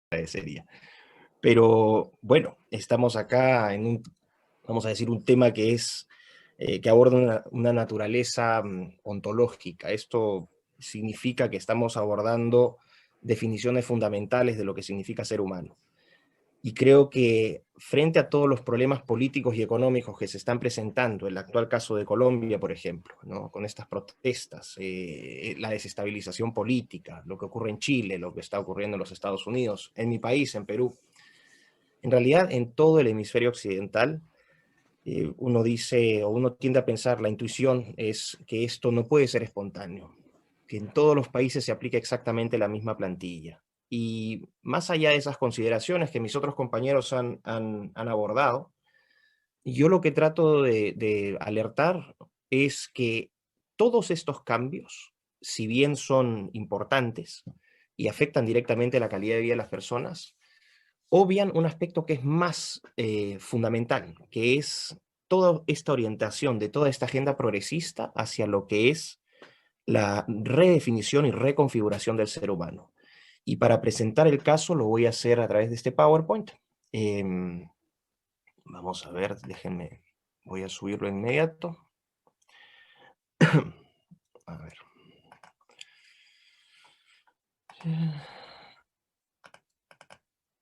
agradecería. Pero bueno, estamos acá en un, vamos a decir, un tema que es, que aborda una naturaleza ontológica. Esto significa que estamos abordando definiciones fundamentales de lo que significa ser humano. Y creo que frente a todos los problemas políticos y económicos que se están presentando, el actual caso de Colombia, por ejemplo, ¿no? Con estas protestas, la desestabilización política, lo que ocurre en Chile, lo que está ocurriendo en los Estados Unidos, en mi país, en Perú, en realidad en todo el hemisferio occidental, uno dice o uno tiende a pensar, la intuición es que esto no puede ser espontáneo, que en todos los países se aplica exactamente la misma plantilla. Y más allá de esas consideraciones que mis otros compañeros han abordado, yo lo que trato de alertar es que todos estos cambios, si bien son importantes y afectan directamente la calidad de vida de las personas, obvian un aspecto que es más fundamental, que es toda esta orientación de toda esta agenda progresista hacia lo que es la redefinición y reconfiguración del ser humano. Y para presentar el caso lo voy a hacer a través de este PowerPoint. Em, Vamos a ver, déjenme, voy a subirlo de inmediato. A ver.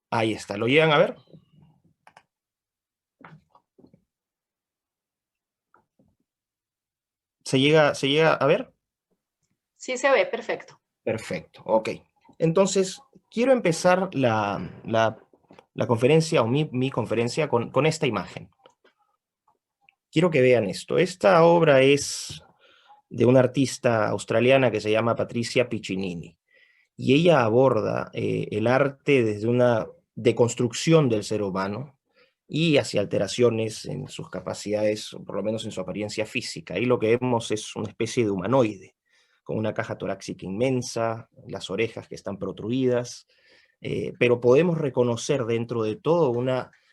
Ahí está, ¿lo llegan a ver? Se llega a ver? Sí se ve perfecto. Perfecto, ok. Entonces, quiero empezar la conferencia o mi conferencia con esta imagen. Quiero que vean esto. Esta obra es de una artista australiana que se llama Patricia Piccinini y ella aborda el arte desde una deconstrucción del ser humano y hacia alteraciones en sus capacidades, o por lo menos en su apariencia física. Y lo que vemos es una especie de humanoide, con una caja torácica inmensa, las orejas que están protruidas, pero podemos reconocer dentro de todo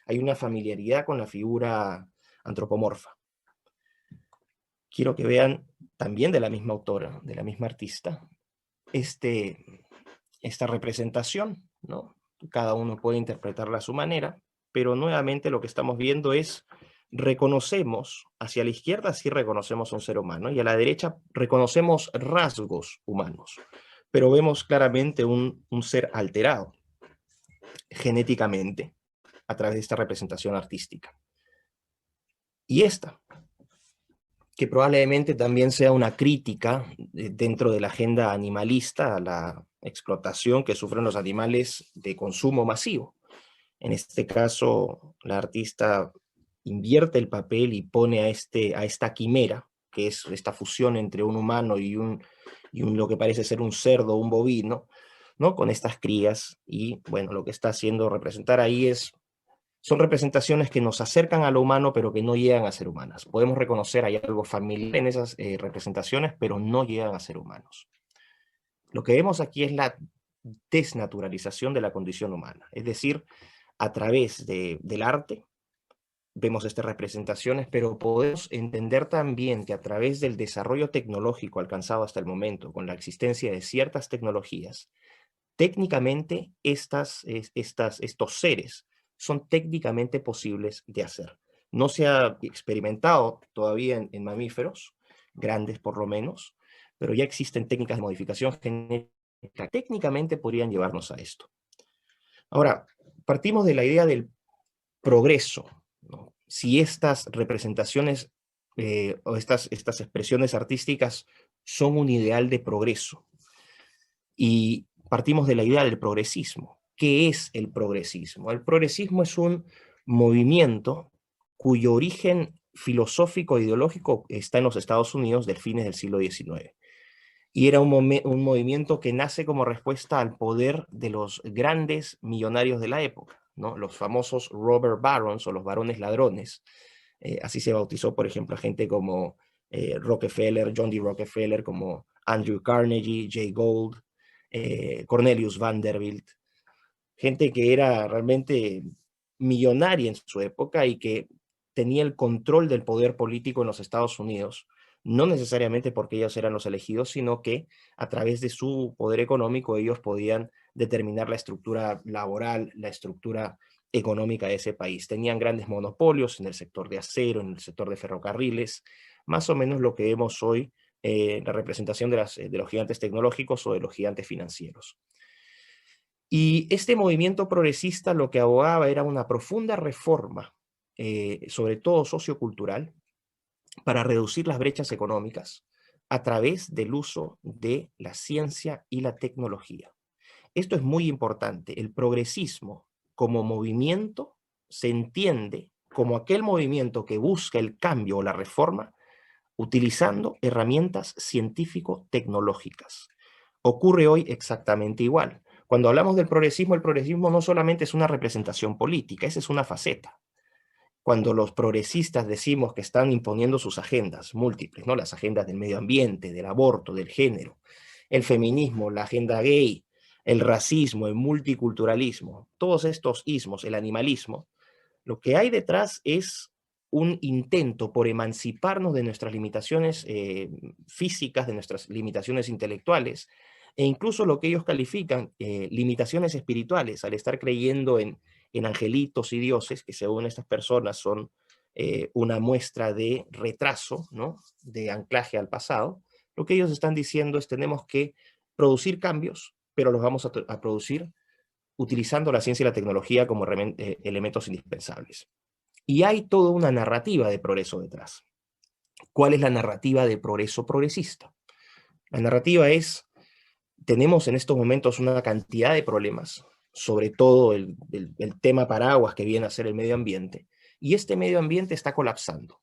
hay una familiaridad con la figura antropomorfa. Quiero que vean también de la misma autora, de la misma artista, este, esta representación, ¿no? Cada uno puede interpretarla a su manera, pero nuevamente lo que estamos viendo es, reconocemos, hacia la izquierda sí reconocemos a un ser humano, y a la derecha reconocemos rasgos humanos, pero vemos claramente un ser alterado genéticamente a través de esta representación artística. Y esta, que probablemente también sea una crítica dentro de la agenda animalista a la explotación que sufren los animales de consumo masivo. En este caso, la artista invierte el papel y pone a esta quimera, que es esta fusión entre un humano y lo que parece ser un cerdo, un bovino, ¿no? Con estas crías, y bueno, lo que está haciendo representar ahí son representaciones que nos acercan a lo humano, pero que no llegan a ser humanas. Podemos reconocer, hay algo familiar en esas representaciones, pero no llegan a ser humanos. Lo que vemos aquí es la desnaturalización de la condición humana, es decir, a través del arte vemos estas representaciones, pero podemos entender también que a través del desarrollo tecnológico alcanzado hasta el momento, con la existencia de ciertas tecnologías, técnicamente estos seres son técnicamente posibles de hacer. No se ha experimentado todavía en mamíferos, grandes por lo menos, pero ya existen técnicas de modificación genética que técnicamente podrían llevarnos a esto. Ahora, partimos de la idea del progreso, ¿no? Si estas representaciones o estas expresiones artísticas son un ideal de progreso. Y partimos de la idea del progresismo. ¿Qué es el progresismo? El progresismo es un movimiento cuyo origen filosófico e ideológico está en los Estados Unidos del fines del siglo XIX. Y era un movimiento que nace como respuesta al poder de los grandes millonarios de la época, ¿no? Los famosos robber barons o los varones ladrones. Así se bautizó, por ejemplo, a gente como Rockefeller, John D. Rockefeller, como Andrew Carnegie, Jay Gould, Cornelius Vanderbilt, gente que era realmente millonaria en su época y que tenía el control del poder político en los Estados Unidos, no necesariamente porque ellos eran los elegidos, sino que a través de su poder económico ellos podían determinar la estructura laboral, la estructura económica de ese país. Tenían grandes monopolios en el sector de acero, en el sector de ferrocarriles, más o menos lo que vemos hoy, la representación de los gigantes tecnológicos o de los gigantes financieros. Y este movimiento progresista lo que abogaba era una profunda reforma, sobre todo sociocultural, para reducir las brechas económicas a través del uso de la ciencia y la tecnología. Esto es muy importante. El progresismo como movimiento se entiende como aquel movimiento que busca el cambio o la reforma utilizando herramientas científico-tecnológicas. Ocurre hoy exactamente igual. Cuando hablamos del progresismo, el progresismo no solamente es una representación política, esa es una faceta. Cuando los progresistas decimos que están imponiendo sus agendas múltiples, ¿no? Las agendas del medio ambiente, del aborto, del género, el feminismo, la agenda gay, el racismo, el multiculturalismo, todos estos ismos, el animalismo, lo que hay detrás es un intento por emanciparnos de nuestras limitaciones físicas, de nuestras limitaciones intelectuales, e incluso lo que ellos califican limitaciones espirituales, al estar creyendo en angelitos y dioses, que según estas personas son una muestra de retraso, ¿no? De anclaje al pasado. Lo que ellos están diciendo es tenemos que producir cambios, pero los vamos a producir utilizando la ciencia y la tecnología como elementos indispensables. Y hay toda una narrativa de progreso detrás. ¿Cuál es la narrativa de progreso progresista? La narrativa es, tenemos en estos momentos una cantidad de problemas, sobre todo el tema paraguas que viene a ser el medio ambiente, y este medio ambiente está colapsando.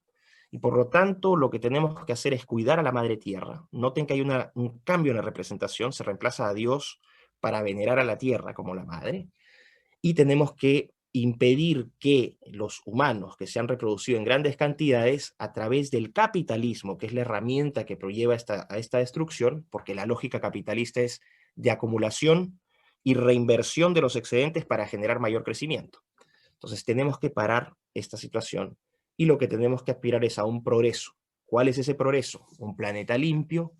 Y por lo tanto, lo que tenemos que hacer es cuidar a la madre tierra. Noten que hay un cambio en la representación, se reemplaza a Dios para venerar a la tierra como la madre, y tenemos que impedir que los humanos que se han reproducido en grandes cantidades a través del capitalismo, que es la herramienta que prolleva a esta destrucción, porque la lógica capitalista es de acumulación y reinversión de los excedentes para generar mayor crecimiento. Entonces tenemos que parar esta situación y lo que tenemos que aspirar es a un progreso. ¿Cuál es ese progreso? Un planeta limpio,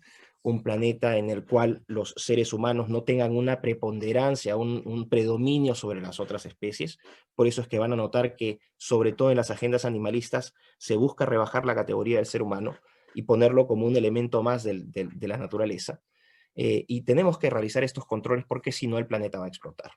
un planeta en el cual los seres humanos no tengan una preponderancia, un predominio sobre las otras especies. Por eso es que van a notar que, sobre todo en las agendas animalistas, se busca rebajar la categoría del ser humano y ponerlo como un elemento más de la naturaleza. Y tenemos que realizar estos controles porque si no el planeta va a explotar.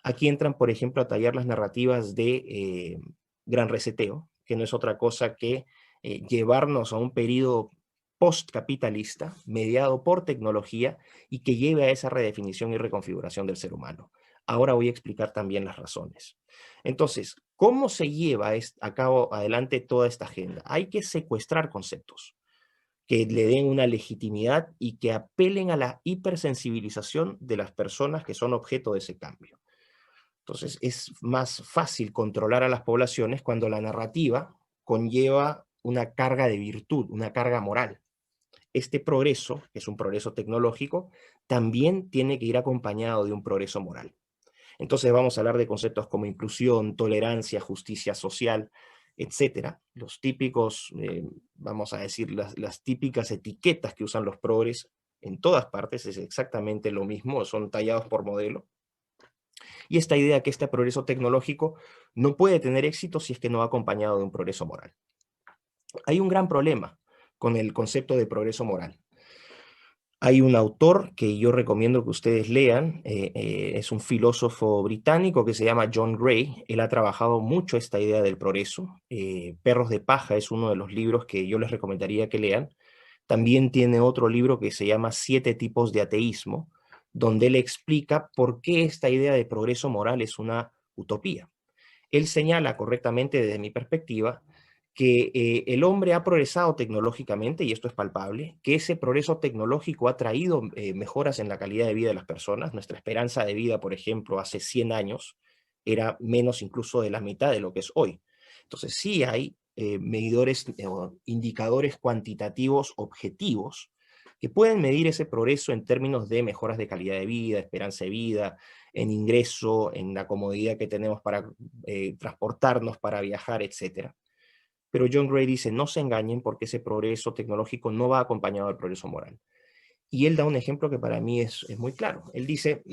Aquí entran, por ejemplo, a tallar las narrativas de gran reseteo, que no es otra cosa que llevarnos a un periodo postcapitalista, mediado por tecnología, y que lleve a esa redefinición y reconfiguración del ser humano. Ahora voy a explicar también las razones. Entonces, ¿cómo se lleva a cabo adelante toda esta agenda? Hay que secuestrar conceptos que le den una legitimidad y que apelen a la hipersensibilización de las personas que son objeto de ese cambio. Entonces, es más fácil controlar a las poblaciones cuando la narrativa conlleva una carga de virtud, una carga moral. Este progreso, que es un progreso tecnológico, también tiene que ir acompañado de un progreso moral. Entonces vamos a hablar de conceptos como inclusión, tolerancia, justicia social, etcétera. Los típicos, vamos a decir, las típicas etiquetas que usan los progres en todas partes, es exactamente lo mismo, son tallados por modelo. Y esta idea que este progreso tecnológico no puede tener éxito si es que no va acompañado de un progreso moral. Hay un gran problema con el concepto de progreso moral. Hay un autor que yo recomiendo que ustedes lean, es un filósofo británico que se llama John Gray. Él ha trabajado mucho esta idea del progreso. Perros de paja es uno de los libros que yo les recomendaría que lean. También tiene otro libro que se llama 7 tipos de ateísmo, donde él explica por qué esta idea de progreso moral es una utopía. Él señala correctamente desde mi perspectiva que el hombre ha progresado tecnológicamente, y esto es palpable, que ese progreso tecnológico ha traído mejoras en la calidad de vida de las personas. Nuestra esperanza de vida, por ejemplo, hace 100 años era menos incluso de la mitad de lo que es hoy. Entonces sí hay medidores o indicadores cuantitativos objetivos que pueden medir ese progreso en términos de mejoras de calidad de vida, esperanza de vida, en ingreso, en la comodidad que tenemos para transportarnos, para viajar, etcétera. Pero John Gray dice, no se engañen porque ese progreso tecnológico no va acompañado del progreso moral. Y él da un ejemplo que para mí es muy claro. Él dice,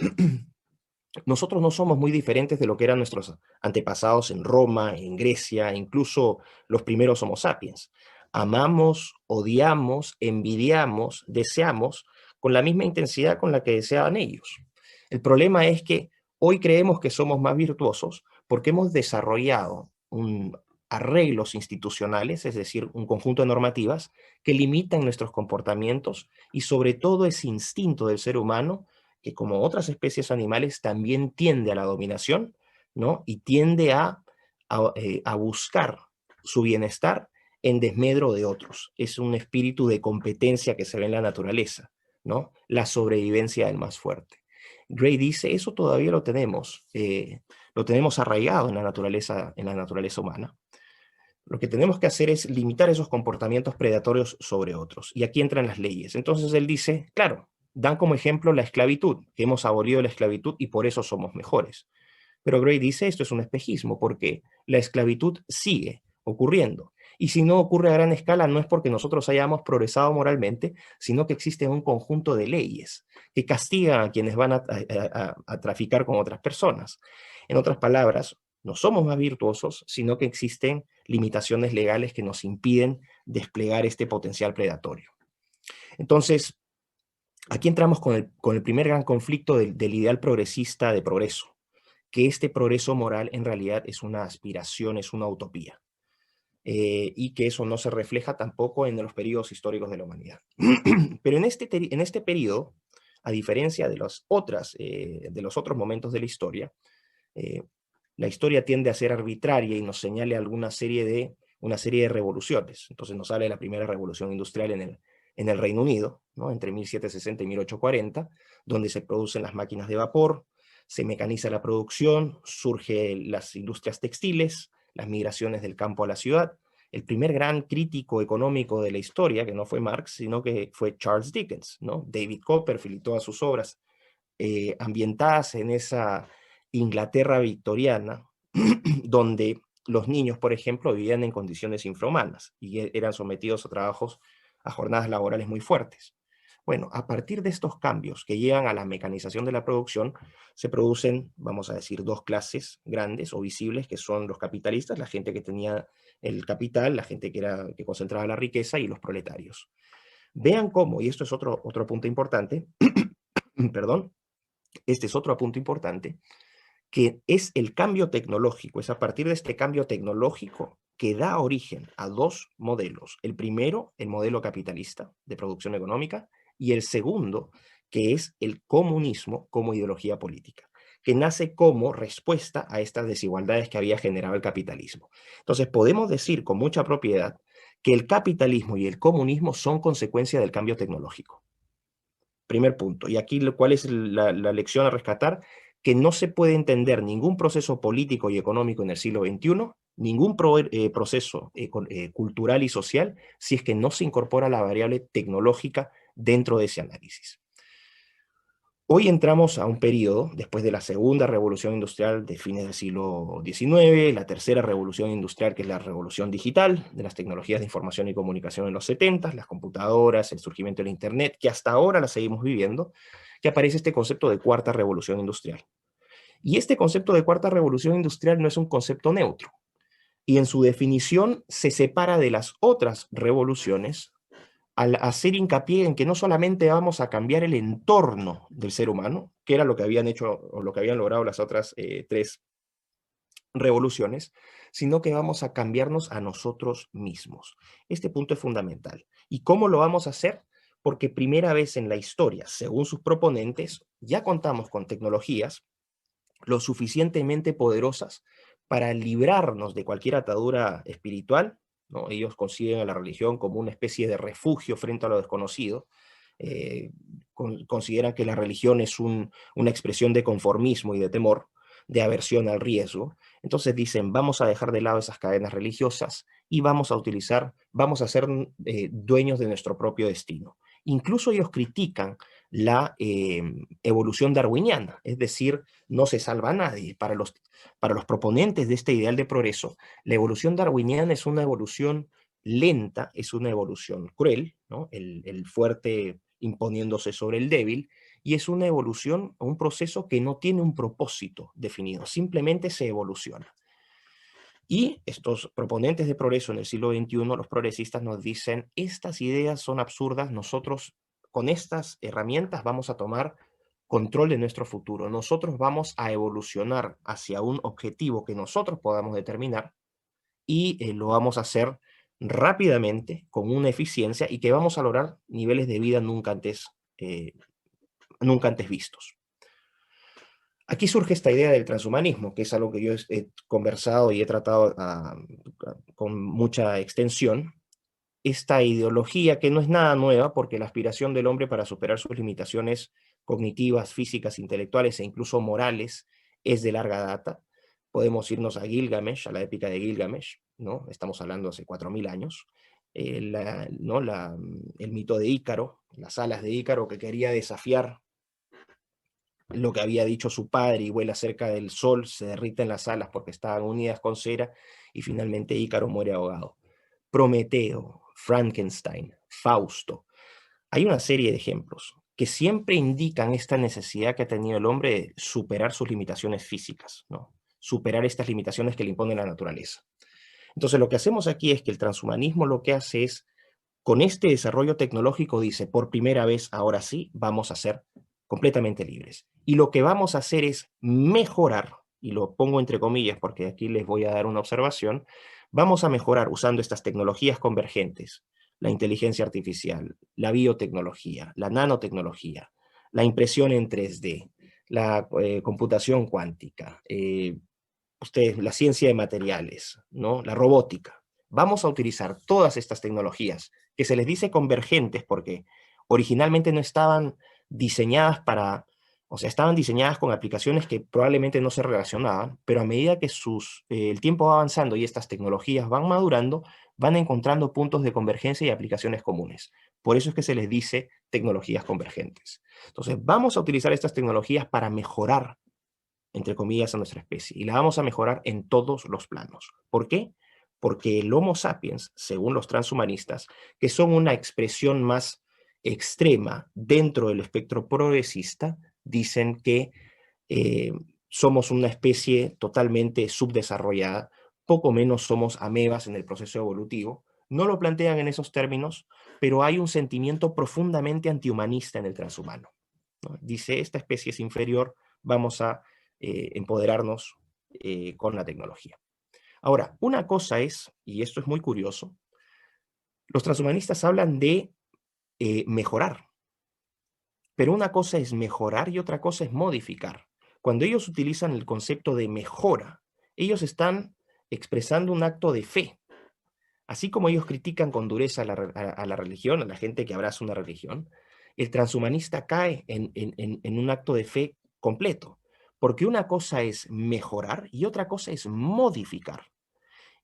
nosotros no somos muy diferentes de lo que eran nuestros antepasados en Roma, en Grecia, incluso los primeros Homo sapiens. Amamos, odiamos, envidiamos, deseamos con la misma intensidad con la que deseaban ellos. El problema es que hoy creemos que somos más virtuosos porque hemos desarrollado arreglos institucionales, es decir, un conjunto de normativas que limitan nuestros comportamientos y sobre todo ese instinto del ser humano que como otras especies animales también tiende a la dominación, ¿no? Y tiende a buscar su bienestar en desmedro de otros. Es un espíritu de competencia que se ve en la naturaleza, ¿no? La sobrevivencia del más fuerte. Gray dice, eso todavía lo tenemos arraigado en la naturaleza humana. Lo que tenemos que hacer es limitar esos comportamientos predatorios sobre otros. Y aquí entran las leyes. Entonces él dice, claro, dan como ejemplo la esclavitud, que hemos abolido la esclavitud y por eso somos mejores. Pero Gray dice, esto es un espejismo, porque la esclavitud sigue ocurriendo. Y si no ocurre a gran escala, no es porque nosotros hayamos progresado moralmente, sino que existe un conjunto de leyes que castigan a quienes van a traficar con otras personas. En otras palabras, no somos más virtuosos, sino que existen limitaciones legales que nos impiden desplegar este potencial predatorio. Entonces, aquí entramos con el primer gran conflicto del ideal progresista de progreso, que este progreso moral en realidad es una aspiración, es una utopía, y que eso no se refleja tampoco en los periodos históricos de la humanidad. Pero en este periodo, a diferencia de de los otros momentos de eh, la historia tiende a ser arbitraria y nos señale una serie de revoluciones. Entonces nos habla de la primera revolución industrial en el Reino Unido, ¿no? Entre 1760 y 1840, donde se producen las máquinas de vapor, se mecaniza la producción, surgen las industrias textiles, las migraciones del campo a la ciudad. El primer gran crítico económico de la historia, que no fue Marx, sino que fue Charles Dickens, ¿no? David Copperfield y todas sus obras ambientadas en esa Inglaterra victoriana, donde los niños, por ejemplo, vivían en condiciones infrahumanas y eran sometidos a jornadas laborales muy fuertes. Bueno, a partir de estos cambios que llegan a la mecanización de la producción, se producen, vamos a decir, dos clases grandes o visibles, que son los capitalistas, la gente que tenía el capital, la gente que concentraba la riqueza, y los proletarios. Vean cómo, y esto es otro punto importante, perdón, este es otro punto importante, que es el cambio tecnológico, es a partir de este cambio tecnológico que da origen a dos modelos. El primero, el modelo capitalista de producción económica, y el segundo, que es el comunismo como ideología política, que nace como respuesta a estas desigualdades que había generado el capitalismo. Entonces, podemos decir con mucha propiedad que el capitalismo y el comunismo son consecuencia del cambio tecnológico. Primer punto. Y aquí, ¿cuál es la lección a rescatar? Que no se puede entender ningún proceso político y económico en el siglo XXI, ningún proceso cultural y social, si es que no se incorpora la variable tecnológica dentro de ese análisis. Hoy entramos a un periodo, después de la segunda revolución industrial de fines del siglo XIX, la tercera revolución industrial, que es la revolución digital, de las tecnologías de información y comunicación en los 70, las computadoras, el surgimiento del Internet, que hasta ahora la seguimos viviendo, que aparece este concepto de cuarta revolución industrial. Y este concepto de cuarta revolución industrial no es un concepto neutro, y en su definición se separa de las otras revoluciones al hacer hincapié en que no solamente vamos a cambiar el entorno del ser humano, que era lo que habían hecho o lo que habían logrado las otras tres revoluciones, sino que vamos a cambiarnos a nosotros mismos. Este punto es fundamental. ¿Y cómo lo vamos a hacer? Porque primera vez en la historia, según sus proponentes, ya contamos con tecnologías lo suficientemente poderosas para librarnos de cualquier atadura espiritual, ¿no? Ellos consiguen a la religión como una especie de refugio frente a lo desconocido, consideran que la religión es una expresión de conformismo y de temor, de aversión al riesgo. Entonces dicen, vamos a dejar de lado esas cadenas religiosas y vamos a ser dueños de nuestro propio destino. Incluso ellos critican la evolución darwiniana, es decir, no se salva a nadie. Para los proponentes de este ideal de progreso, la evolución darwiniana es una evolución lenta, es una evolución cruel, ¿no? El fuerte imponiéndose sobre el débil, y es una evolución o un proceso que no tiene un propósito definido, simplemente se evoluciona. Y estos proponentes de progreso en el siglo XXI, los progresistas, nos dicen, estas ideas son absurdas, nosotros con estas herramientas vamos a tomar control de nuestro futuro, nosotros vamos a evolucionar hacia un objetivo que nosotros podamos determinar y lo vamos a hacer rápidamente, con una eficiencia, y que vamos a lograr niveles de vida nunca antes vistos. Aquí surge esta idea del transhumanismo, que es algo que yo he conversado y he tratado con mucha extensión. Esta ideología que no es nada nueva, porque la aspiración del hombre para superar sus limitaciones cognitivas, físicas, intelectuales e incluso morales es de larga data. Podemos irnos a Gilgamesh, a la épica de Gilgamesh, ¿no? Estamos hablando hace 4000 años. El mito de Ícaro, las alas de Ícaro, que quería desafiar lo que había dicho su padre y vuela cerca del sol, se derriten las alas porque estaban unidas con cera, y finalmente Ícaro muere ahogado. Prometeo, Frankenstein, Fausto. Hay una serie de ejemplos que siempre indican esta necesidad que ha tenido el hombre de superar sus limitaciones físicas, ¿no? Superar estas limitaciones que le impone la naturaleza. Entonces lo que hacemos aquí es que el transhumanismo lo que hace es, con este desarrollo tecnológico, dice, por primera vez, ahora sí, vamos a ser completamente libres. Y lo que vamos a hacer es mejorar, y lo pongo entre comillas porque aquí les voy a dar una observación, vamos a mejorar usando estas tecnologías convergentes, la inteligencia artificial, la biotecnología, la nanotecnología, la impresión en 3D, la computación cuántica, la ciencia de materiales, ¿no? La robótica. Vamos a utilizar todas estas tecnologías que se les dice convergentes porque originalmente no estaban diseñadas para, o sea, estaban diseñadas con aplicaciones que probablemente no se relacionaban, pero a medida que el tiempo va avanzando y estas tecnologías van madurando, van encontrando puntos de convergencia y aplicaciones comunes. Por eso es que se les dice tecnologías convergentes. Entonces, vamos a utilizar estas tecnologías para mejorar, entre comillas, a nuestra especie, y la vamos a mejorar en todos los planos. ¿Por qué? Porque el Homo sapiens, según los transhumanistas, que son una expresión más extrema dentro del espectro progresista, dicen que eh, somos una especie totalmente subdesarrollada, poco menos somos amebas en el proceso evolutivo. No lo plantean en esos términos, pero hay un sentimiento profundamente antihumanista en el transhumano, ¿no? Dice, esta especie es inferior, vamos a empoderarnos con la tecnología. Ahora, una cosa es, y esto es muy curioso, los transhumanistas hablan de mejorar, pero una cosa es mejorar y otra cosa es modificar. Cuando ellos utilizan el concepto de mejora, ellos están expresando un acto de fe. Así como ellos critican con dureza a la religión, a la gente que abraza una religión, el transhumanista cae en un acto de fe completo. Porque una cosa es mejorar y otra cosa es modificar.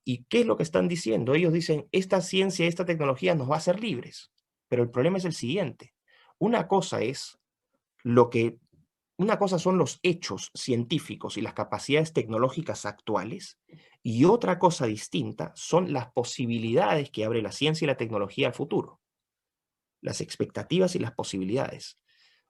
¿Y qué es lo que están diciendo? Ellos dicen, esta ciencia, esta tecnología nos va a hacer libres. Pero el problema es el siguiente. Una cosa es una cosa son los hechos científicos y las capacidades tecnológicas actuales, y otra cosa distinta son las posibilidades que abre la ciencia y la tecnología al futuro. Las expectativas y las posibilidades.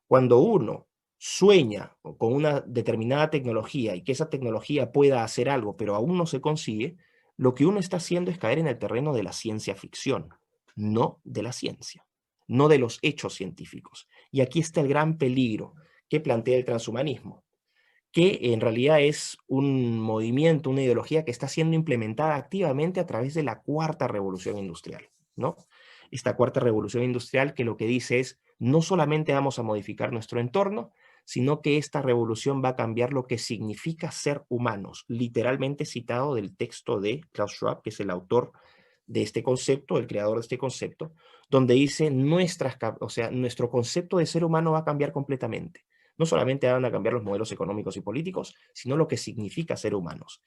Cuando uno sueña con una determinada tecnología y que esa tecnología pueda hacer algo, pero aún no se consigue, lo que uno está haciendo es caer en el terreno de la ciencia ficción, no de la ciencia, no de los hechos científicos. Y aquí está el gran peligro que plantea el transhumanismo, que en realidad es un movimiento, una ideología que está siendo implementada activamente a través de la cuarta revolución industrial, ¿no? Esta cuarta revolución industrial que lo que dice es, no solamente vamos a modificar nuestro entorno, sino que esta revolución va a cambiar lo que significa ser humanos, literalmente citado del texto de Klaus Schwab, que es el autor de este concepto, el creador de este concepto, donde dice, nuestro concepto de ser humano va a cambiar completamente. No solamente van a cambiar los modelos económicos y políticos, sino lo que significa ser humanos.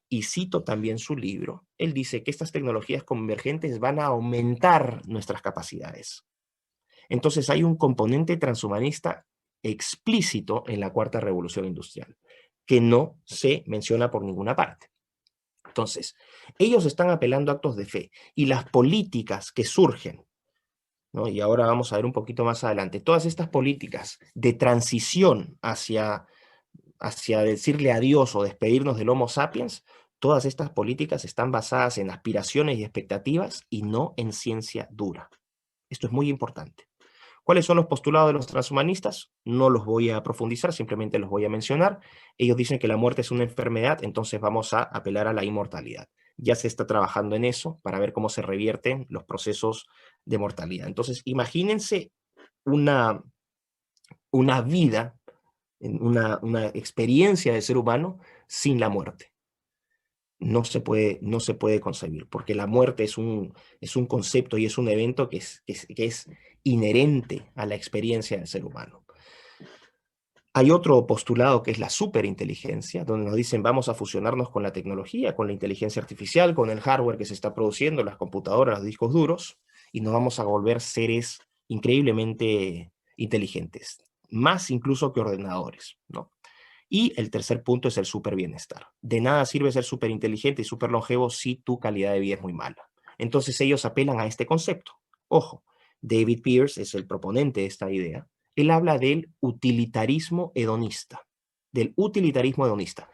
Y cito también su libro, él dice que estas tecnologías convergentes van a aumentar nuestras capacidades. Entonces hay un componente transhumanista explícito en la cuarta revolución industrial, que no se menciona por ninguna parte. Entonces, ellos están apelando a actos de fe, y las políticas que surgen ¿no? Y ahora vamos a ver un poquito más adelante. Todas estas políticas de transición hacia decirle adiós o despedirnos del Homo sapiens, todas estas políticas están basadas en aspiraciones y expectativas y no en ciencia dura. Esto es muy importante. ¿Cuáles son los postulados de los transhumanistas? No los voy a profundizar, simplemente los voy a mencionar. Ellos dicen que la muerte es una enfermedad, entonces vamos a apelar a la inmortalidad. Ya se está trabajando en eso para ver cómo se revierten los procesos de mortalidad. Entonces, imagínense una, una vida, una experiencia de ser humano sin la muerte. No se puede concebir, porque la muerte es un concepto y es un evento que es inherente a la experiencia del ser humano. Hay otro postulado que es la superinteligencia, donde nos dicen vamos a fusionarnos con la tecnología, con la inteligencia artificial, con el hardware que se está produciendo, las computadoras, los discos duros, y nos vamos a volver seres increíblemente inteligentes, más incluso que ordenadores, ¿no? Y el tercer punto es el superbienestar. De nada sirve ser superinteligente y superlongevo si tu calidad de vida es muy mala. Entonces ellos apelan a este concepto. Ojo, David Pearce es el proponente de esta idea. Él habla del utilitarismo hedonista. Del utilitarismo hedonista.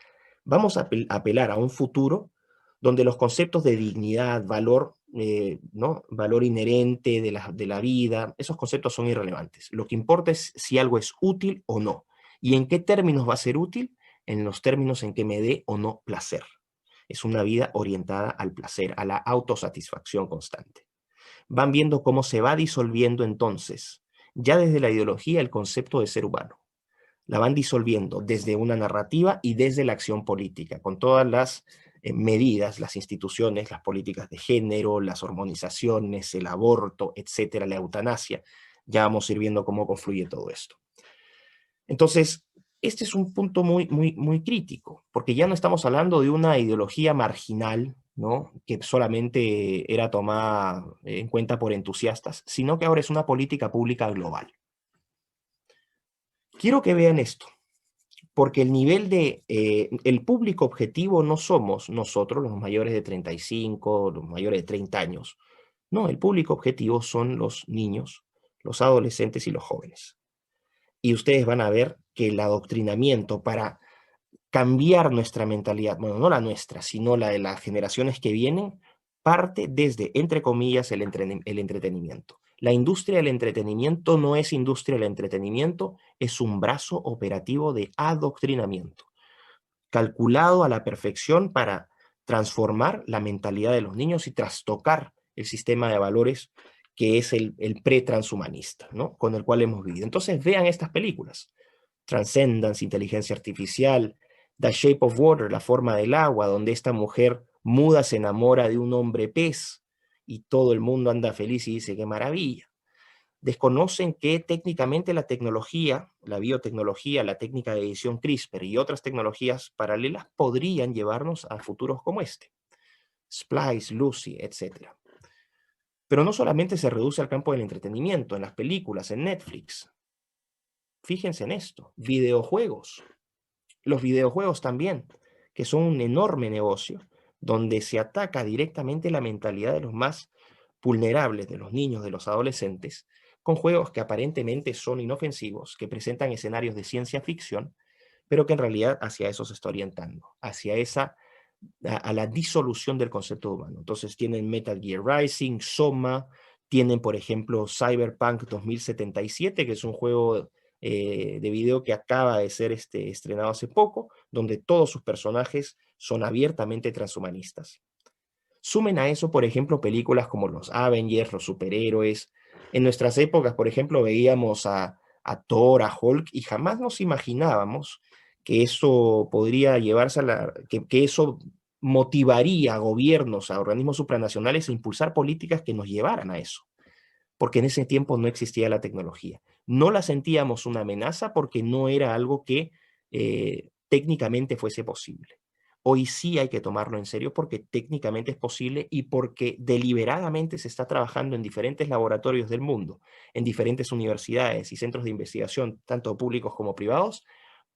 Vamos a apelar a un futuro donde los conceptos de dignidad, valor, ¿no? Valor inherente de la vida, esos conceptos son irrelevantes. Lo que importa es si algo es útil o no. ¿Y en qué términos va a ser útil? En los términos en que me dé o no placer. Es una vida orientada al placer, a la autosatisfacción constante. Van viendo cómo se va disolviendo entonces, ya desde la ideología, el concepto de ser humano. La van disolviendo desde una narrativa y desde la acción política, con todas las medidas, las instituciones, las políticas de género, las hormonizaciones, el aborto, etcétera, la eutanasia. Ya vamos a ir viendo cómo confluye todo esto. Entonces, este es un punto muy crítico, porque ya no estamos hablando de una ideología marginal, ¿no? Que solamente era tomada en cuenta por entusiastas, sino que ahora es una política pública global. Quiero que vean esto, porque el público objetivo no somos nosotros, los mayores de 35, los mayores de 30 años. No, el público objetivo son los niños, los adolescentes y los jóvenes. Y ustedes van a ver que el adoctrinamiento para cambiar nuestra mentalidad, bueno, no la nuestra, sino la de las generaciones que vienen, parte desde, entre comillas, el entretenimiento. La industria del entretenimiento no es industria del entretenimiento, es un brazo operativo de adoctrinamiento, calculado a la perfección para transformar la mentalidad de los niños y trastocar el sistema de valores que es el pre-transhumanista, ¿no? Con el cual hemos vivido. Entonces vean estas películas. Transcendence, Inteligencia Artificial, The Shape of Water, La Forma del Agua, donde esta mujer muda se enamora de un hombre pez y todo el mundo anda feliz y dice, qué maravilla. Desconocen que técnicamente la tecnología, la biotecnología, la técnica de edición CRISPR y otras tecnologías paralelas podrían llevarnos a futuros como este. Splice, Lucy, etc. Pero no solamente se reduce al campo del entretenimiento, en las películas, en Netflix. Fíjense en esto, videojuegos. Los videojuegos también, que son un enorme negocio, donde se ataca directamente la mentalidad de los más vulnerables, de los niños, de los adolescentes, con juegos que aparentemente son inofensivos, que presentan escenarios de ciencia ficción, pero que en realidad hacia eso se está orientando, hacia a la disolución del concepto humano. Entonces tienen Metal Gear Rising, Soma, tienen por ejemplo Cyberpunk 2077, que es un juego de video que acaba de ser estrenado hace poco, donde todos sus personajes son abiertamente transhumanistas. Sumen a eso, por ejemplo, películas como los Avengers, los superhéroes. En nuestras épocas, por ejemplo, veíamos a Thor, a Hulk, y jamás nos imaginábamos que eso podría llevarse que eso motivaría a gobiernos, a organismos supranacionales a impulsar políticas que nos llevaran a eso, porque en ese tiempo no existía la tecnología. No la sentíamos una amenaza porque no era algo que técnicamente fuese posible. Hoy sí hay que tomarlo en serio porque técnicamente es posible y porque deliberadamente se está trabajando en diferentes laboratorios del mundo, en diferentes universidades y centros de investigación, tanto públicos como privados,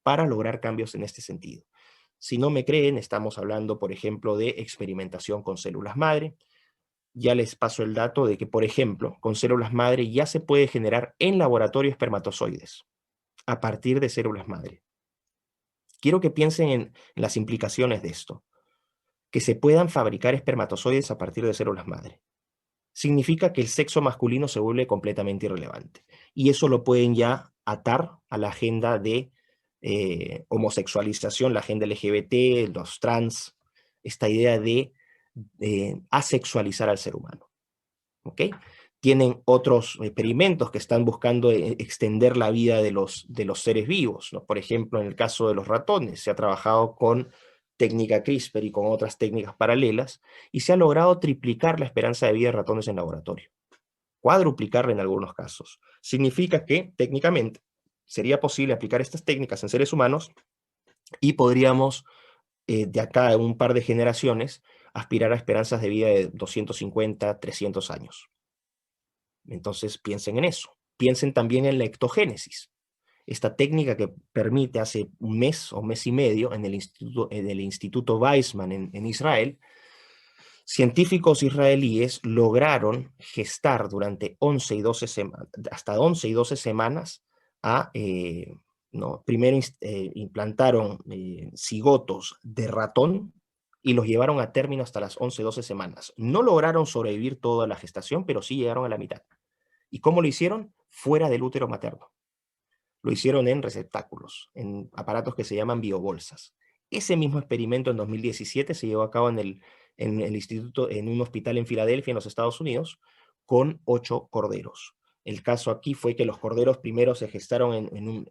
para lograr cambios en este sentido. Si no me creen, estamos hablando, por ejemplo, de experimentación con células madre, ya les paso el dato de que, por ejemplo, con células madre ya se puede generar en laboratorio espermatozoides a partir de células madre. Quiero que piensen en las implicaciones de esto. Que se puedan fabricar espermatozoides a partir de células madre. Significa que el sexo masculino se vuelve completamente irrelevante. Y eso lo pueden ya atar a la agenda de homosexualización, la agenda LGBT, los trans, esta idea de asexualizar al ser humano. ¿Ok? Tienen otros experimentos que están buscando extender la vida de los seres vivos, ¿no? Por ejemplo, en el caso de los ratones, se ha trabajado con técnica CRISPR y con otras técnicas paralelas, y se ha logrado triplicar la esperanza de vida de ratones en laboratorio, cuadruplicarla en algunos casos. Significa que, técnicamente, sería posible aplicar estas técnicas en seres humanos y podríamos, de acá a un par de generaciones, aspirar a esperanzas de vida de 250, 300 años. Entonces piensen en eso. Piensen también en la ectogénesis, esta técnica que permite hace un mes o mes y medio en el Instituto Weizmann en Israel, científicos israelíes lograron gestar durante 11 y 12 semanas, hasta 11 y 12 semanas, ¿no? Primero implantaron cigotos de ratón y los llevaron a término hasta las 11 y 12 semanas. No lograron sobrevivir toda la gestación, pero sí llegaron a la mitad. ¿Y cómo lo hicieron? Fuera del útero materno. Lo hicieron en receptáculos, en aparatos que se llaman biobolsas. Ese mismo experimento en 2017 se llevó a cabo en el instituto, en un hospital en Filadelfia, en los Estados Unidos, con 8 corderos. El caso aquí fue que los corderos primero se gestaron en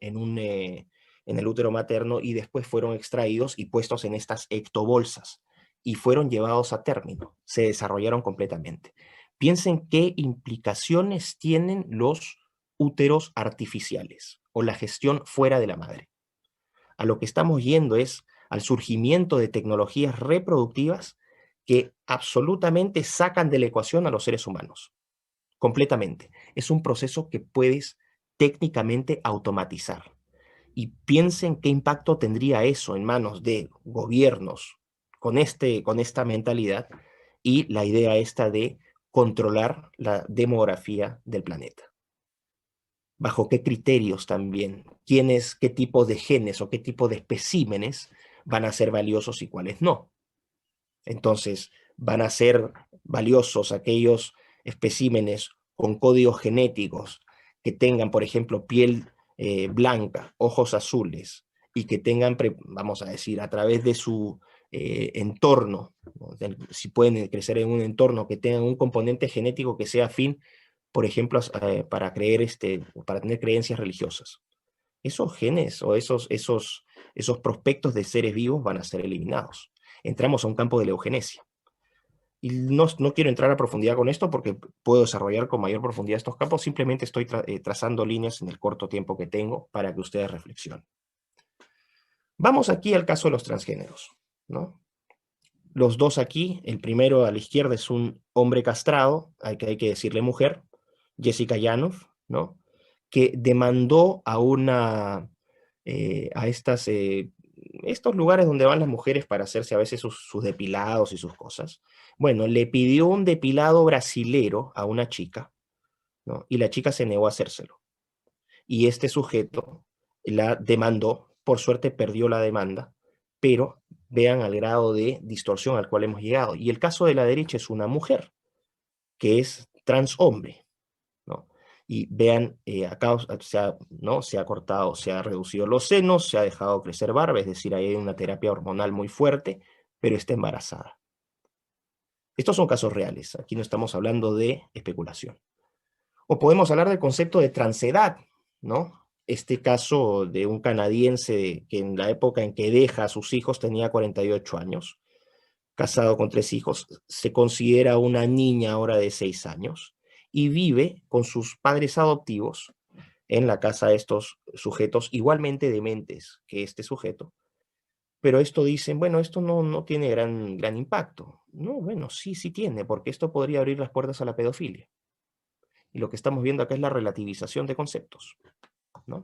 el útero materno y después fueron extraídos y puestos en estas ectobolsas y fueron llevados a término. Se desarrollaron completamente. Piensen qué implicaciones tienen los úteros artificiales o la gestión fuera de la madre. A lo que estamos yendo es al surgimiento de tecnologías reproductivas que absolutamente sacan de la ecuación a los seres humanos, completamente. Es un proceso que puedes técnicamente automatizar. Y piensen qué impacto tendría eso en manos de gobiernos con esta mentalidad y la idea esta de controlar la demografía del planeta. ¿Bajo qué criterios también? ¿Qué tipo de genes o qué tipo de especímenes van a ser valiosos y cuáles no? Entonces, van a ser valiosos aquellos especímenes con códigos genéticos que tengan, por ejemplo, piel blanca, ojos azules, y que tengan, vamos a decir, a través de su entorno, ¿no? Si pueden crecer en un entorno que tengan un componente genético que sea afín, por ejemplo, para para tener creencias religiosas. Esos genes o esos prospectos de seres vivos van a ser eliminados. Entramos a un campo de la eugenesia. Y no quiero entrar a profundidad con esto porque puedo desarrollar con mayor profundidad estos campos, simplemente estoy trazando líneas en el corto tiempo que tengo para que ustedes reflexionen. Vamos aquí al caso de los transgéneros, ¿no? Los dos aquí, el primero a la izquierda es un hombre castrado, hay que decirle mujer, Jessica Yanoff, ¿no? Que demandó a estos lugares donde van las mujeres para hacerse a veces sus depilados y sus cosas. Bueno, le pidió un depilado brasilero a una chica, ¿no? Y la chica se negó a hacérselo. Y este sujeto la demandó, por suerte perdió la demanda, pero vean al grado de distorsión al cual hemos llegado. Y el caso de la derecha es una mujer que es trans hombre, ¿no? Y vean, acá ¿no? Se ha cortado, se ha reducido los senos, se ha dejado crecer barba, es decir, hay una terapia hormonal muy fuerte, pero está embarazada. Estos son casos reales, aquí no estamos hablando de especulación. O podemos hablar del concepto de transedad, ¿no? Este caso de un canadiense que en la época en que deja a sus hijos tenía 48 años, casado con 3 hijos, se considera una niña ahora de 6 años y vive con sus padres adoptivos en la casa de estos sujetos igualmente dementes que este sujeto. Pero esto dicen, bueno, esto no tiene gran impacto. No, bueno, sí tiene, porque esto podría abrir las puertas a la pedofilia. Y lo que estamos viendo acá es la relativización de conceptos, ¿no?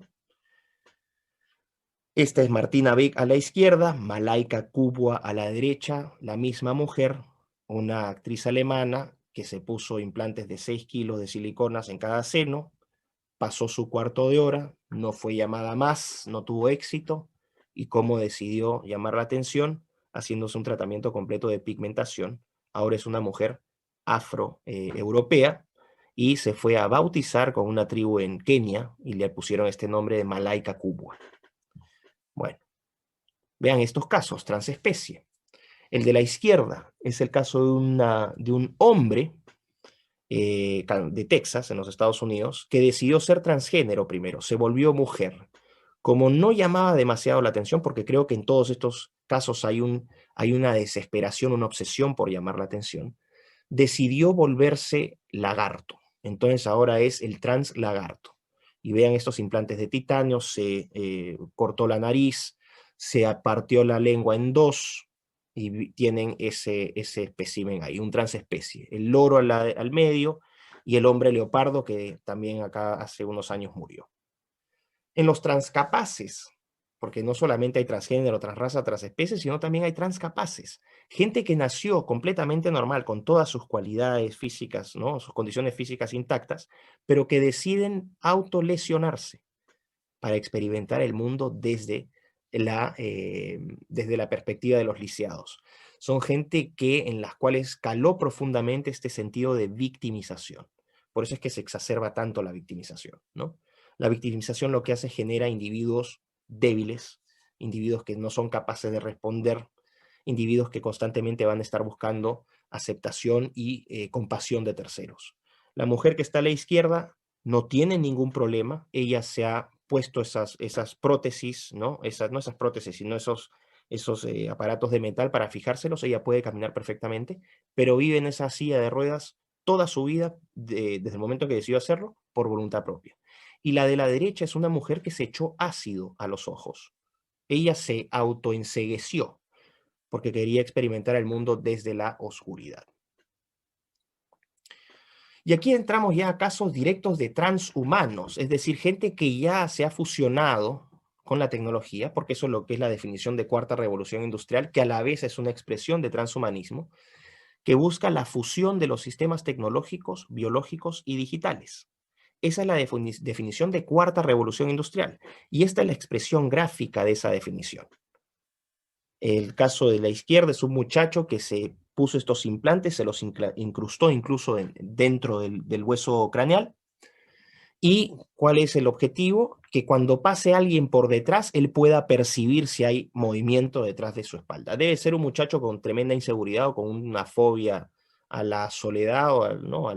Esta es Martina Beck a la izquierda, Malaika Kubwa a la derecha, la misma mujer, una actriz alemana que se puso implantes de 6 kilos de siliconas en cada seno, pasó su cuarto de hora, no fue llamada más, no tuvo éxito, y cómo decidió llamar la atención, haciéndose un tratamiento completo de pigmentación. Ahora es una mujer afro-europea, y se fue a bautizar con una tribu en Kenia, y le pusieron este nombre de Malaika Kubwa. Bueno, vean estos casos, transespecie. El de la izquierda es el caso de un hombre de Texas, en los Estados Unidos, que decidió ser transgénero primero, se volvió mujer. Como no llamaba demasiado la atención, porque creo que en todos estos casos hay una desesperación, una obsesión por llamar la atención, decidió volverse lagarto. Entonces ahora es el trans lagarto. Y vean estos implantes de titanio, se cortó la nariz, se partió la lengua en dos, y tienen ese espécimen ahí, un transespecie. El loro al medio y el hombre leopardo, que también acá hace unos años murió. En los transcapaces, porque no solamente hay transgénero, transraza, transespecie, sino también hay transcapaces. Gente que nació completamente normal, con todas sus cualidades físicas, ¿no? Sus condiciones físicas intactas, pero que deciden autolesionarse para experimentar el mundo desde la perspectiva de los lisiados. Son gente en las cuales caló profundamente este sentido de victimización. Por eso es que se exacerba tanto la victimización, ¿no? La victimización lo que hace es genera individuos débiles, individuos que no son capaces de responder, individuos que constantemente van a estar buscando aceptación y compasión de terceros. La mujer que está a la izquierda no tiene ningún problema, ella se ha puesto esas prótesis, ¿no? No esas prótesis, sino esos aparatos de metal para fijárselos, ella puede caminar perfectamente, pero vive en esa silla de ruedas toda su vida, desde el momento que decidió hacerlo, por voluntad propia. Y la de la derecha es una mujer que se echó ácido a los ojos. Ella se autoencegueció porque quería experimentar el mundo desde la oscuridad. Y aquí entramos ya a casos directos de transhumanos, es decir, gente que ya se ha fusionado con la tecnología, porque eso es lo que es la definición de cuarta revolución industrial, que a la vez es una expresión de transhumanismo, que busca la fusión de los sistemas tecnológicos, biológicos y digitales. Esa es la definición de cuarta revolución industrial, y esta es la expresión gráfica de esa definición. El caso de la izquierda es un muchacho que se puso estos implantes, se los incrustó incluso dentro del hueso craneal. ¿Y cuál es el objetivo? Que cuando pase alguien por detrás, él pueda percibir si hay movimiento detrás de su espalda. Debe ser un muchacho con tremenda inseguridad o con una fobia a la soledad o ¿no? a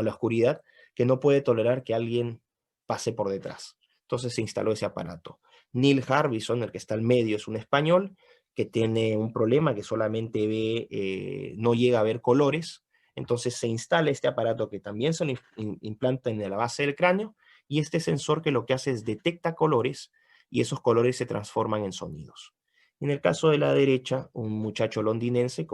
la oscuridad, que no puede tolerar que alguien pase por detrás. Entonces se instaló ese aparato. Neil Harbison, el que está al medio, es un español que tiene un problema, que solamente no llega a ver colores. Entonces se instala este aparato que también se implanta en la base del cráneo, y este sensor que lo que hace es detecta colores, y esos colores se transforman en sonidos. En el caso de la derecha, un muchacho londinense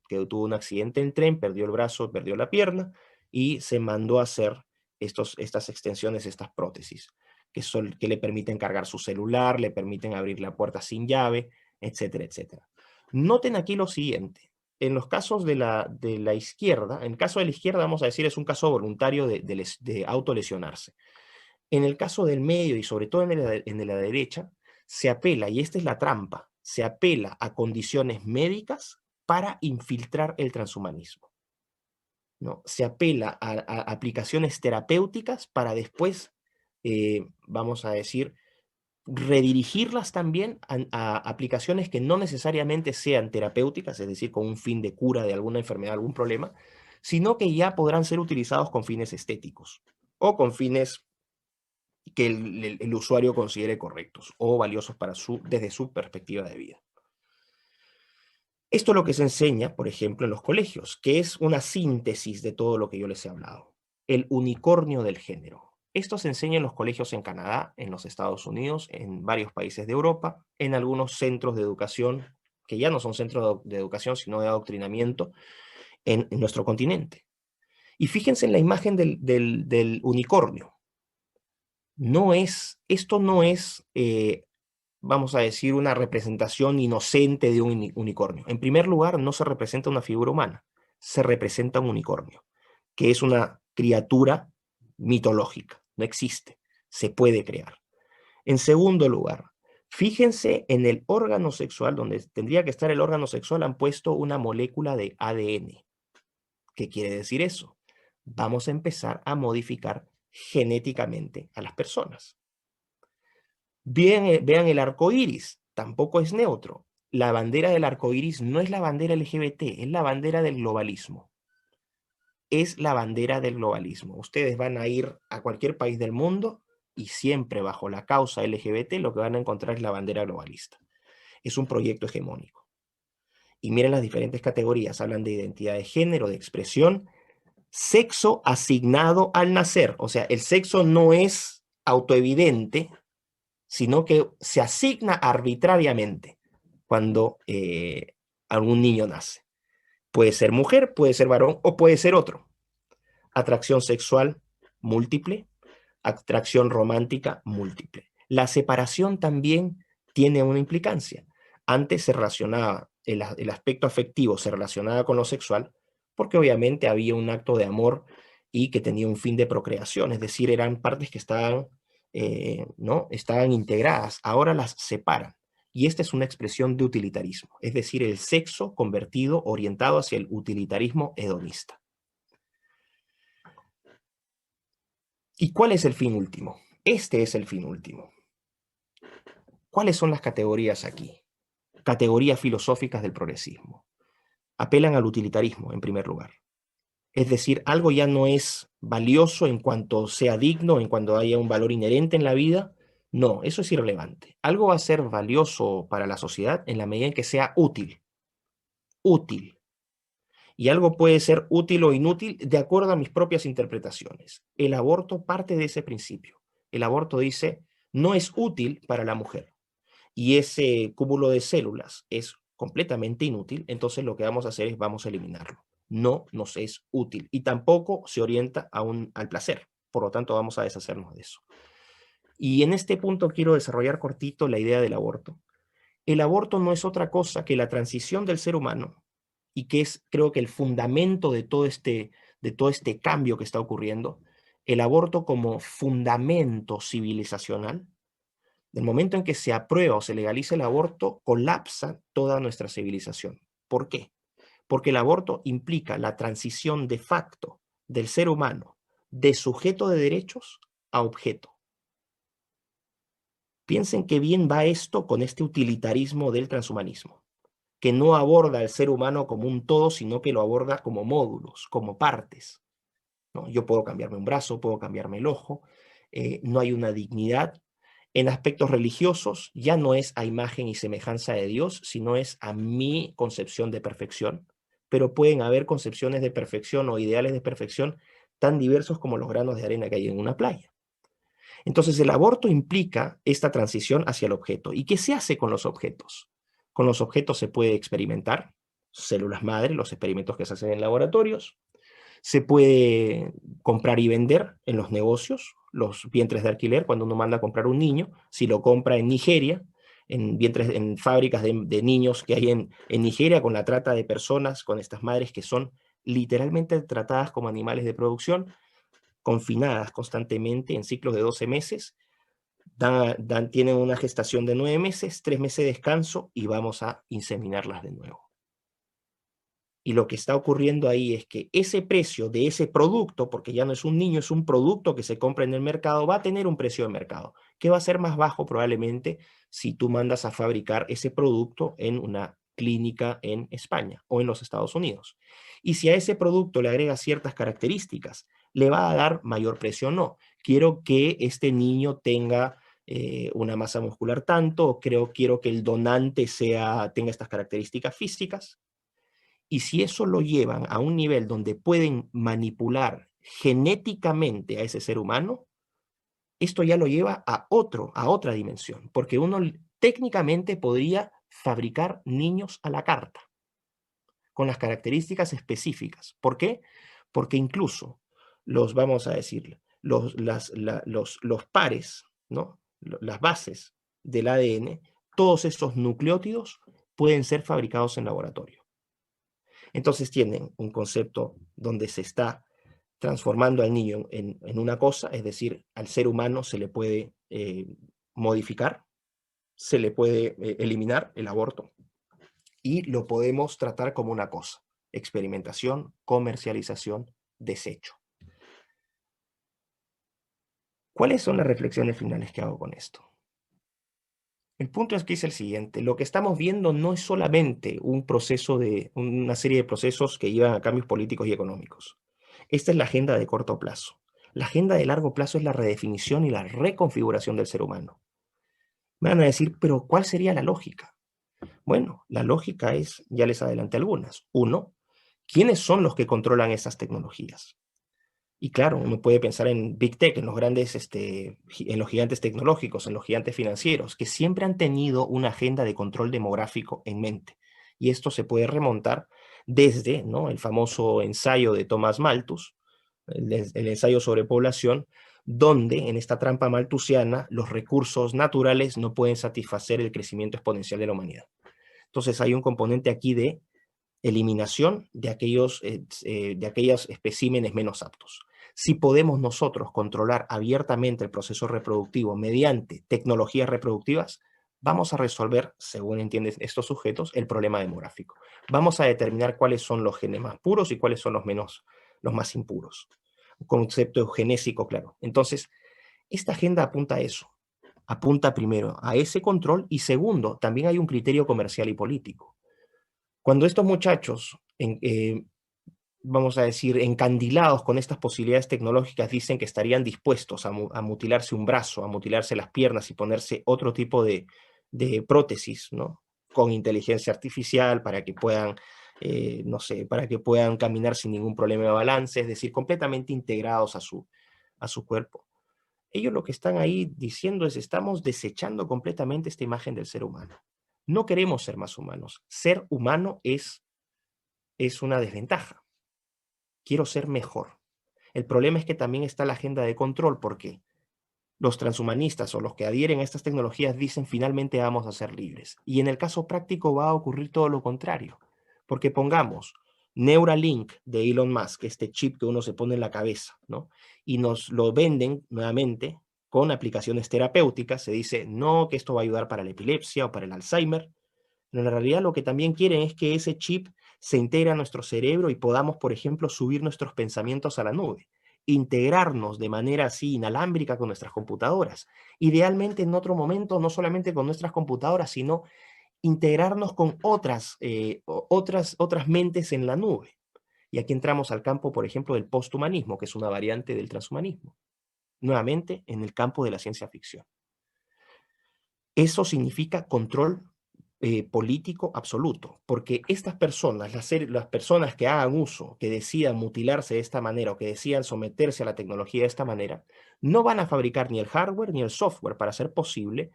que tuvo un accidente en tren, perdió el brazo, perdió la pierna, y se mandó a hacer estas extensiones, estas prótesis, que le permiten cargar su celular, le permiten abrir la puerta sin llave, etcétera, etcétera. Noten aquí lo siguiente. En los casos de la izquierda, en el caso de la izquierda, vamos a decir, es un caso voluntario de autolesionarse. En el caso del medio y sobre todo en la derecha, se apela, y esta es la trampa, se apela a condiciones médicas para infiltrar el transhumanismo, ¿no? Se apela a aplicaciones terapéuticas para después, vamos a decir, redirigirlas también a aplicaciones que no necesariamente sean terapéuticas, es decir, con un fin de cura de alguna enfermedad, algún problema, sino que ya podrán ser utilizados con fines estéticos o con fines que el usuario considere correctos o valiosos desde su perspectiva de vida. Esto es lo que se enseña, por ejemplo, en los colegios, que es una síntesis de todo lo que yo les he hablado. El unicornio del género. Esto se enseña en los colegios en Canadá, en los Estados Unidos, en varios países de Europa, en algunos centros de educación, que ya no son centros de educación, sino de adoctrinamiento, en nuestro continente. Y fíjense en la imagen del unicornio. Esto no es, vamos a decir, una representación inocente de un unicornio. En primer lugar, no se representa una figura humana, se representa un unicornio, que es una criatura mitológica, no existe, se puede crear. En segundo lugar, fíjense en el órgano sexual, donde tendría que estar el órgano sexual, han puesto una molécula de ADN. ¿Qué quiere decir eso? Vamos a empezar a modificar genéticamente a las personas. Bien, vean el arco iris, tampoco es neutro. La bandera del arco iris no es la bandera LGBT, es la bandera del globalismo. Es la bandera del globalismo. Ustedes van a ir a cualquier país del mundo y siempre bajo la causa LGBT lo que van a encontrar es la bandera globalista. Es un proyecto hegemónico. Y miren las diferentes categorías. Hablan de identidad de género, de expresión, sexo asignado al nacer. O sea, el sexo no es autoevidente, sino que se asigna arbitrariamente cuando algún niño nace. Puede ser mujer, puede ser varón o puede ser otro. Atracción sexual múltiple, atracción romántica múltiple. La separación también tiene una implicancia. Antes se relacionaba, el aspecto afectivo se relacionaba con lo sexual, porque obviamente había un acto de amor y que tenía un fin de procreación, es decir, eran partes que estaban, ¿no? Estaban integradas, ahora las separan. Y esta es una expresión de utilitarismo, es decir, el sexo convertido, orientado hacia el utilitarismo hedonista. ¿Y cuál es el fin último? Este es el fin último. ¿Cuáles son las categorías aquí? Categorías filosóficas del progresismo. Apelan al utilitarismo, en primer lugar. Es decir, algo ya no es valioso en cuanto sea digno, en cuanto haya un valor inherente en la vida. No, eso es irrelevante. Algo va a ser valioso para la sociedad en la medida en que sea útil. Útil. Y algo puede ser útil o inútil de acuerdo a mis propias interpretaciones. El aborto parte de ese principio. El aborto dice, no es útil para la mujer. Y ese cúmulo de células es completamente inútil, entonces lo que vamos a hacer es vamos a eliminarlo. No nos es útil y tampoco se orienta al placer. Por lo tanto, vamos a deshacernos de eso. Y en este punto quiero desarrollar cortito la idea del aborto. El aborto no es otra cosa que la transición del ser humano y que es, creo que el fundamento de todo este cambio que está ocurriendo, el aborto como fundamento civilizacional. Del momento en que se aprueba o se legaliza el aborto, colapsa toda nuestra civilización. ¿Por qué? Porque el aborto implica la transición de facto del ser humano de sujeto de derechos a objeto. Piensen qué bien va esto con este utilitarismo del transhumanismo, que no aborda al ser humano como un todo, sino que lo aborda como módulos, como partes. ¿No? Yo puedo cambiarme un brazo, puedo cambiarme el ojo, no hay una dignidad. En aspectos religiosos ya no es a imagen y semejanza de Dios, sino es a mi concepción de perfección, pero pueden haber concepciones de perfección o ideales de perfección tan diversos como los granos de arena que hay en una playa. Entonces el aborto implica esta transición hacia el objeto. ¿Y qué se hace con los objetos? Con los objetos se puede experimentar, células madre, los experimentos que se hacen en laboratorios, se puede comprar y vender en los negocios, los vientres de alquiler, cuando uno manda a comprar un niño, si lo compra en Nigeria, en fábricas de niños que hay en Nigeria, con la trata de personas, con estas madres que son literalmente tratadas como animales de producción, confinadas constantemente en ciclos de 12 meses, tienen una gestación de 9 meses, 3 meses de descanso y vamos a inseminarlas de nuevo. Y lo que está ocurriendo ahí es que ese precio de ese producto, porque ya no es un niño, es un producto que se compra en el mercado, va a tener un precio de mercado, que va a ser más bajo probablemente si tú mandas a fabricar ese producto en una clínica en España o en los Estados Unidos. Y si a ese producto le agregas ciertas características, le va a dar mayor precio o no. Quiero que este niño tenga una masa muscular tanto, o quiero que el donante tenga estas características físicas. Y si eso lo llevan a un nivel donde pueden manipular genéticamente a ese ser humano, esto ya lo lleva a otra dimensión, porque uno técnicamente podría fabricar niños a la carta, con las características específicas. ¿Por qué? Porque incluso vamos a decir, los pares, ¿no? Las bases del ADN, todos esos nucleótidos pueden ser fabricados en laboratorio. Entonces tienen un concepto donde se está transformando al niño en una cosa, es decir, al ser humano se le puede modificar, se le puede eliminar el aborto y lo podemos tratar como una cosa: experimentación, comercialización, desecho. ¿Cuáles son las reflexiones finales que hago con esto? El punto es que es el siguiente: lo que estamos viendo no es solamente un proceso una serie de procesos que llevan a cambios políticos y económicos. Esta es la agenda de corto plazo. La agenda de largo plazo es la redefinición y la reconfiguración del ser humano. Me van a decir, pero ¿cuál sería la lógica? Bueno, la lógica es, ya les adelanté algunas. Uno, ¿quiénes son los que controlan esas tecnologías? Y claro, uno puede pensar en Big Tech, en los grandes, en los gigantes tecnológicos, en los gigantes financieros, que siempre han tenido una agenda de control demográfico en mente. Y esto se puede remontar desde, ¿no?, el famoso ensayo de Thomas Malthus, el ensayo sobre población, donde en esta trampa malthusiana los recursos naturales no pueden satisfacer el crecimiento exponencial de la humanidad. Entonces hay un componente aquí de eliminación de aquellos especímenes menos aptos. Si podemos nosotros controlar abiertamente el proceso reproductivo mediante tecnologías reproductivas, vamos a resolver, según entienden estos sujetos, el problema demográfico. Vamos a determinar cuáles son los genes más puros y cuáles son los más impuros. Un concepto eugenésico, claro. Entonces, esta agenda apunta a eso. Apunta primero a ese control y segundo, también hay un criterio comercial y político. Cuando estos muchachos, vamos a decir, encandilados con estas posibilidades tecnológicas, dicen que estarían dispuestos a mutilarse un brazo, a mutilarse las piernas y ponerse otro tipo de prótesis, ¿no?, con inteligencia artificial para que puedan, no sé, para que puedan caminar sin ningún problema de balance, es decir, completamente integrados a su cuerpo. Ellos lo que están ahí diciendo es: estamos desechando completamente esta imagen del ser humano. No queremos ser más humanos. Ser humano es una desventaja. Quiero ser mejor. El problema es que también está la agenda de control, porque los transhumanistas o los que adhieren a estas tecnologías dicen finalmente vamos a ser libres. Y en el caso práctico va a ocurrir todo lo contrario. Porque pongamos Neuralink de Elon Musk, este chip que uno se pone en la cabeza, ¿no?, y nos lo venden nuevamente con aplicaciones terapéuticas. Se dice, no, que esto va a ayudar para la epilepsia o para el Alzheimer. Pero en realidad lo que también quieren es que ese chip se integre a nuestro cerebro y podamos, por ejemplo, subir nuestros pensamientos a la nube, integrarnos de manera así inalámbrica con nuestras computadoras. Idealmente en otro momento, no solamente con nuestras computadoras, sino integrarnos con otras mentes en la nube. Y aquí entramos al campo, por ejemplo, del posthumanismo, que es una variante del transhumanismo. Nuevamente, en el campo de la ciencia ficción. Eso significa control político absoluto, porque estas personas, las personas que hagan uso, que decidan mutilarse de esta manera o que decidan someterse a la tecnología de esta manera, no van a fabricar ni el hardware ni el software para hacer posible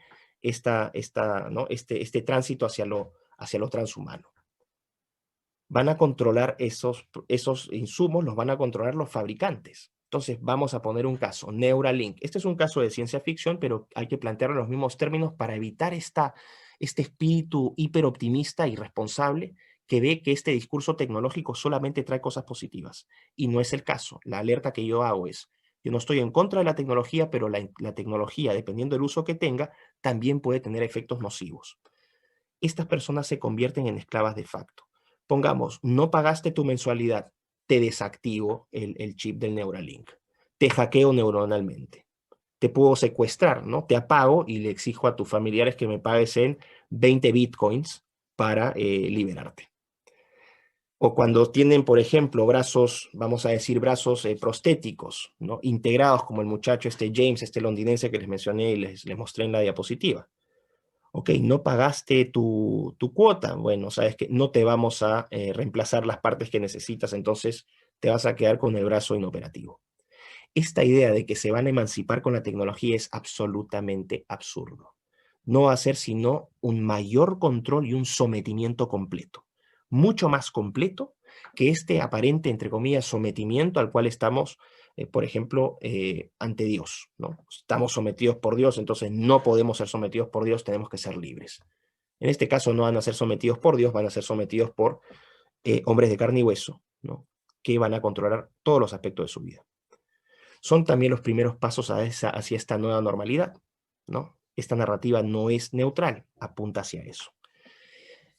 ¿no?, este tránsito hacia lo transhumano. Van a controlar esos insumos, los van a controlar los fabricantes. Entonces, vamos a poner un caso, Neuralink. Este es un caso de ciencia ficción, pero hay que plantearlo en los mismos términos para evitar este espíritu hiperoptimista y irresponsable que ve que este discurso tecnológico solamente trae cosas positivas. Y no es el caso. La alerta que yo hago es: yo no estoy en contra de la tecnología, pero la tecnología, dependiendo del uso que tenga, también puede tener efectos nocivos. Estas personas se convierten en esclavas de facto. Pongamos, no pagaste tu mensualidad, te desactivo el chip del Neuralink, te hackeo neuronalmente, te puedo secuestrar, ¿no? Te apago y le exijo a tus familiares que me pagues en 20 bitcoins para liberarte. O cuando tienen, por ejemplo, brazos, vamos a decir brazos prostéticos, ¿no?, integrados, como el muchacho James, londinense que les mencioné y les mostré en la diapositiva. Ok, no pagaste tu cuota. Bueno, sabes que no te vamos a reemplazar las partes que necesitas, entonces te vas a quedar con el brazo inoperativo. Esta idea de que se van a emancipar con la tecnología es absolutamente absurdo. No va a ser sino un mayor control y un sometimiento completo. Mucho más completo que este aparente, entre comillas, sometimiento al cual estamos, por ejemplo, ante Dios, ¿no? Estamos sometidos por Dios, entonces no podemos ser sometidos por Dios, tenemos que ser libres. En este caso no van a ser sometidos por Dios, van a ser sometidos por hombres de carne y hueso, ¿no?, que van a controlar todos los aspectos de su vida. Son también los primeros pasos hacia esta nueva normalidad, ¿no? Esta narrativa no es neutral, apunta hacia eso.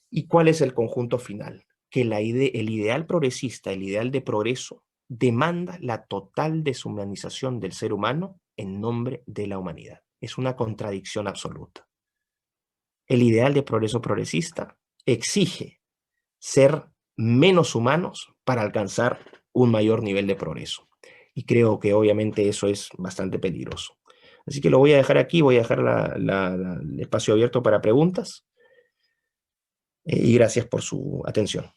¿Y cuál es el conjunto final? Que el ideal progresista, el ideal de progreso, demanda la total deshumanización del ser humano en nombre de la humanidad. Es una contradicción absoluta. El ideal de progreso progresista exige ser menos humanos para alcanzar un mayor nivel de progreso. Y creo que obviamente eso es bastante peligroso. Así que lo voy a dejar aquí, voy a dejar el espacio abierto para preguntas. Y gracias por su atención.